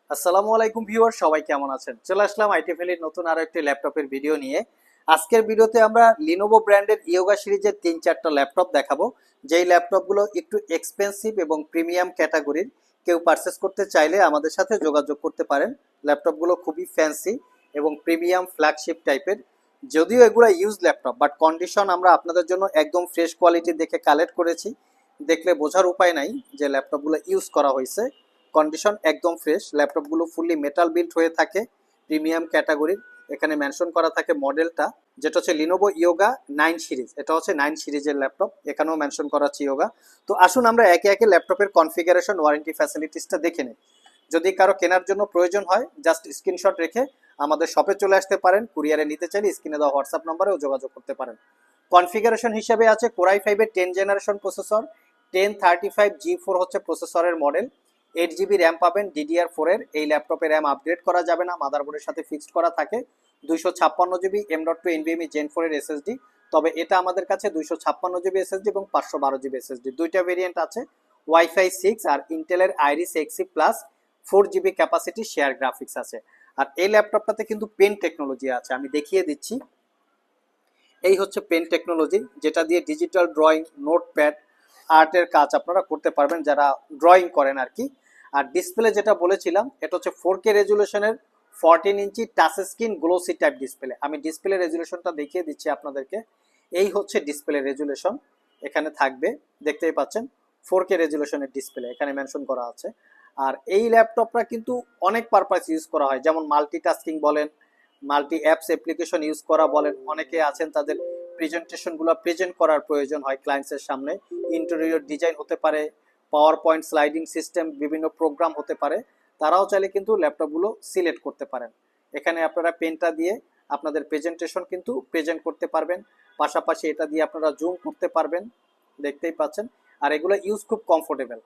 আসসালামু আলাইকুম ভিউয়ার, সবাই কেমন আছেন? চলে আসলাম আইটি ভ্যালির নতুন আরো একটি ল্যাপটপের ভিডিও নিয়ে। আজকের ভিডিওতে আমরা লিনোভো ব্র্যান্ডের ইয়োগা সিরিজের 3-4টা ল্যাপটপ দেখাবো, যেই ল্যাপটপগুলো একটু এক্সপেন্সিভ এবং প্রিমিয়াম ক্যাটাগরির। কেউ পারচেস করতে চাইলে আমাদের সাথে যোগাযোগ করতে পারেন। ল্যাপটপগুলো খুবই ফ্যান্সি এবং প্রিমিয়াম ফ্ল্যাগশিপ টাইপের। যদিও এগুলো ইউজ ল্যাপটপ, বাট কন্ডিশন আমরা আপনাদের জন্য একদম ফ্রেশ কোয়ালিটি দেখে কালেক্ট করেছি। দেখলে বোঝার উপায় নাই যে ল্যাপটপগুলো ইউজ করা হয়েছে। কন্ডিশন একদম ফ্রেশ। ল্যাপটপগুলো ফুললি মেটাল বিল্ড হয়ে থাকে, প্রিমিয়াম ক্যাটাগরির। এখানে মেনশন করা থাকে মডেলটা, যেটা হচ্ছে লিনোভো ইয়োগা 9 সিরিজ। এটা হচ্ছে 9 সিরিজের ল্যাপটপ, এখানেও মেনশন করা আছে ইয়োগা। তো আসুন আমরা একে একে ল্যাপটপের কনফিগারেশন, ওয়ারেন্টি ফ্যাসিলিটিসটা দেখে নিই। যদি কারো কেনার জন্য প্রয়োজন হয়, জাস্ট স্ক্রিনশট রেখে আমাদের শপে চলে আসতে পারেন। কুরিয়ারে নিতে চাইলে স্ক্রিনে দেওয়া হোয়াটসঅ্যাপ নম্বরেও যোগাযোগ করতে পারেন। কনফিগারেশন হিসেবে আছে কোরাই 5-এর 10 জেনারেশন প্রসেসর, 1035G4 হচ্ছে প্রসেসরের মডেল। 8 জিবি র্যাম পাবেন DDR4 এর। এই ল্যাপটপে র্যাম আপগ্রেড করা যাবে না, মাদারবোর্ডের সাথে ফিক্সড করা থাকে। 256 জিবি M.2 NVMe Gen 4 এর SSD, তবে এটা আমাদের কাছে 256 জিবি SSD এবং 512 জিবি SSD দুইটা ভেরিয়েন্ট আছে। ওয়াইফাই 6 আর ইন্টেলের Iris Xe plus 4 GB capacity share graphics আছে। আর এই ল্যাপটপটাতে কিন্তু পেন টেকনোলজি আছে, আমি দেখিয়ে দিচ্ছি। এই হচ্ছে পেন টেকনোলজি, যেটা দিয়ে ডিজিটাল ড্রয়িং, নোটপ্যাড, আর্টের কাজ আপনারা করতে পারবেন যারা ড্রয়িং করেন আর কি। আর ডিসপ্লে যেটা বলেছিলাম, এটা হচ্ছে 4K রেজুলেশনের 14 ইঞ্চি touch screen glossy type display. আমি ডিসপ্লে রেজুলেশনটা দেখিয়ে দিচ্ছি আপনাদেরকে। এই হচ্ছে ডিসপ্লে রেজুলেশন, এখানে থাকবে, দেখতেই পাচ্ছেন 4K রেজুলেশনের ডিসপ্লে এখানে মেনশন করা আছে। আর এই ল্যাপটপটা কিন্তু অনেক পারপাস ইউজ করা হয়, যেমন মাল্টিটাস্কিং বলেন, মাল্টি অ্যাপস অ্যাপ্লিকেশন ইউজ করা বলেন। অনেকে আছেন তাদের প্রেজেন্টেশনগুলো প্রেজেন্ট করার প্রয়োজন হয় ক্লায়েন্টসের সামনে। ইন্টেরিয়র ডিজাইন হতে পারে, পাওয়ার পয়েন্ট স্লাইডিং সিস্টেম, বিভিন্ন প্রোগ্রাম হতে পারে। তারাও চাইলে কিন্তু ল্যাপটপগুলো সিলেক্ট করতে পারেন। এখানে আপনারা পেনটা দিয়ে আপনাদের প্রেজেন্টেশন কিন্তু প্রেজেন্ট করতে পারবেন। পাশাপাশি এটা দিয়ে আপনারা জুম করতে পারবেন, দেখতেই পাচ্ছেন। আর এগুলো ইউজ খুব কমফোর্টেবল,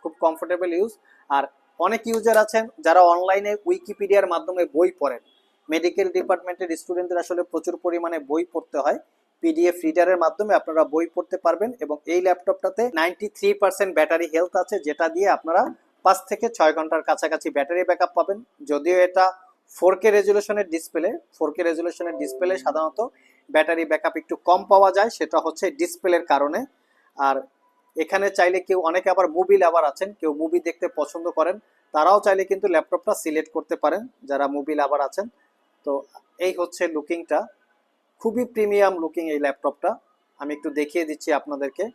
খুব কমফোর্টেবল ইউজ। আর অনেক ইউজার আছেন যারা অনলাইনে উইকিপিডিয়ার মাধ্যমে বই পড়েন। মেডিকেল ডিপার্টমেন্টের স্টুডেন্টদের আসলে প্রচুর পরিমাণে বই পড়তে হয়। পিডিএফ রিডারের মাধ্যমে আপনারা বই পড়তে পারবেন। এবং এই ল্যাপটপটাতে 93% ব্যাটারি হেলথ আছে, যেটা দিয়ে আপনারা 5 থেকে 6 ঘন্টার কাছাকাছি ব্যাটারি ব্যাকআপ পাবেন। যদিও এটা 4K রেজুলেশনের ডিসপ্লে, 4K রেজুলেশনের ডিসপ্লে সাধারণত ব্যাটারি ব্যাকআপ একটু কম পাওয়া যায়, সেটা হচ্ছে ডিসপ্লের কারণে। আর এখানে চাইলে কেউ, অনেকে আবার মুভি লাভার আছেন, কেউ মুভি দেখতে পছন্দ করেন, তারাও চাইলে কিন্তু ল্যাপটপটা সিলেক্ট করতে পারেন, যারা মুভি লাভার আছেন। তো এই হচ্ছে লুকিংটা, খুবই প্রিমিয়াম লুকিং এই ল্যাপটপটা। আমি একটু দেখিয়ে দিচ্ছি আপনাদেরকে।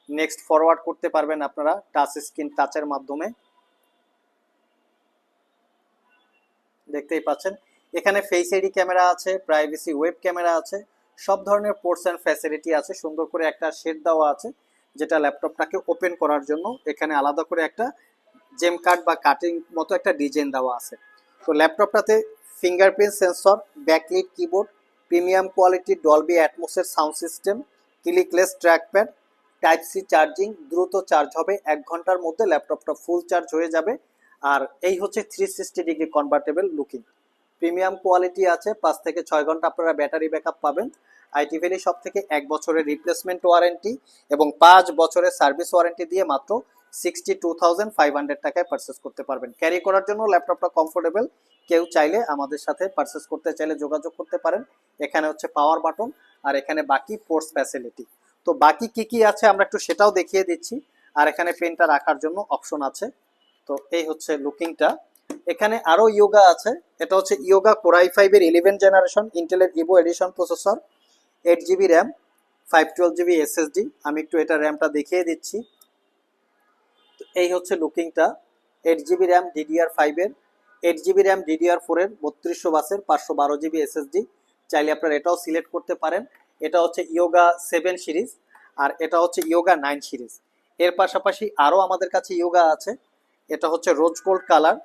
নেক্সট ফরওয়ার্ড করতে পারবেন আপনারা টাচ স্ক্রিন টাচের মাধ্যমে, দেখতেই পাচ্ছেন। এখানে ফেস আইডি ক্যামেরা আছে, প্রাইভেসি ওয়েব ক্যামেরা আছে, সব ধরনের পোর্টস অ্যান্ড ফ্যাসিলিটি আছে। সুন্দর করে একটা শেড দেওয়া আছে, যেটা ল্যাপটপটাকে ওপেন করার জন্য এখানে আলাদা করে একটা জেম কাট বা কাটিং মতো একটা ডিজাইন দেওয়া আছে। তো ল্যাপটপটাতে fingerprint sensor, backlit keyboard, premium কোয়ালিটির ডলবি অ্যাটমসের sound system, clickless trackpad, type C charging, দ্রুত চার্জ হবে, 1 ঘন্টার মধ্যে ল্যাপটপটা ফুল চার্জ হয়ে যাবে। আর এই হচ্ছে 360 degree convertible looking, premium quality আছে। 5 থেকে 6 ঘন্টা আপনারা ব্যাটারি ব্যাকআপ পাবেন। আইটি ভ্যালি সব থেকে 1 বছরের রিপ্লেসমেন্ট ওয়ারেন্টি এবং 5 বছরের সার্ভিস ওয়ারেন্টি দিয়ে মাত্র 62,500 টাকায় পারচেস করতে পারবেন। ক্যারি করার জন্য ল্যাপটপটা কমফোর্টেবল। কেউ চাইলে আমাদের সাথে পারচেস করতে চাইলে যোগাযোগ করতে পারেন। এখানে হচ্ছে পাওয়ার বাটন, আর এখানে বাকি ফোর্স ফ্যাসিলিটি। তো বাকি কি কি আছে আমরা একটু সেটাও দেখিয়ে দিচ্ছি। আর এখানে পেনটা রাখার জন্য অপশন আছে। তো এই হচ্ছে লুকিংটা। এখানে আরো ইয়োগা আছে, এটা হচ্ছে ইয়োগা কোরাই 5-এর 11 জেনারেশন ইন্টেলের Evo edition processor, 8 GB RAM, 512 GB SSD। আমি একটু এটা র্যামটা দেখিয়ে দিচ্ছি। এই হচ্ছে লুকিংটা, 8 জিবি র্যাম DDR5-এর, 8 জিবি র্যাম DDR4-এর, 3200 বাসের, 512 জিবি SSD। চাইলে আপনারা এটাও সিলেক্ট করতে পারেন। এটা হচ্ছে ইয়োগা 7 সিরিজ, আর এটা হচ্ছে ইয়োগা 9 সিরিজ। এর পাশাপাশি আরও আমাদের কাছে ইয়োগা আছে। এটা হচ্ছে রোজ গোল্ড কালার,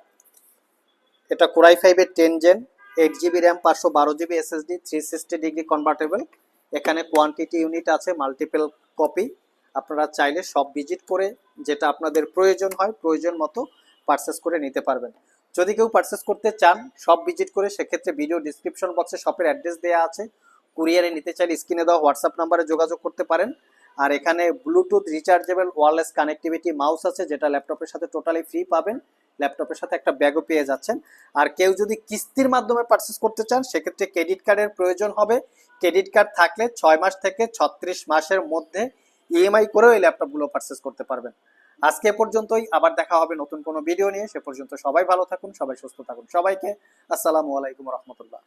এটা কোরাই 5-এর 10 Gen, 8 GB RAM, 512 GB SSD, 360 degree convertible. এখানে কোয়ান্টিটি ইউনিট আছে, মাল্টিপল কপি। আপনারা চাইলে সব ভিজিট করে যেটা আপনাদের প্রয়োজন হয় প্রয়োজন মতো পারচেস করে নিতে পারবেন। যদি কেউ পারচেস করতে চান সব ভিজিট করে, সেক্ষেত্রে ভিডিও ডিসক্রিপশন বক্সে শপের অ্যাড্রেস দেওয়া আছে। কুরিয়ারে নিতে চাইলে স্ক্রিনে দেওয়া হোয়াটসঅ্যাপ নাম্বারে যোগাযোগ করতে পারেন। আর এখানে Bluetooth rechargeable wireless connectivity mouse আছে, যেটা ল্যাপটপের সাথে টোটালি ফ্রি পাবেন। ল্যাপটপের সাথে একটা ব্যাগও পেয়ে যাচ্ছেন। আর কেউ যদি কিস্তির মাধ্যমে পারচেস করতে চান সেক্ষেত্রে ক্রেডিট কার্ডের প্রয়োজন হবে। ক্রেডিট কার্ড থাকলে 6 মাস থেকে 36 মাসের মধ্যে ইএমআই করেও এই ল্যাপটপগুলো পারচেস করতে পারবেন। আজকে পর্যন্তই, আবার দেখা হবে নতুন কোনো ভিডিও নিয়ে। সে পর্যন্ত সবাই ভালো থাকুন, সবাই সুস্থ থাকুন। সবাইকে আসসালামু আলাইকুম রহমতুল্লাহ।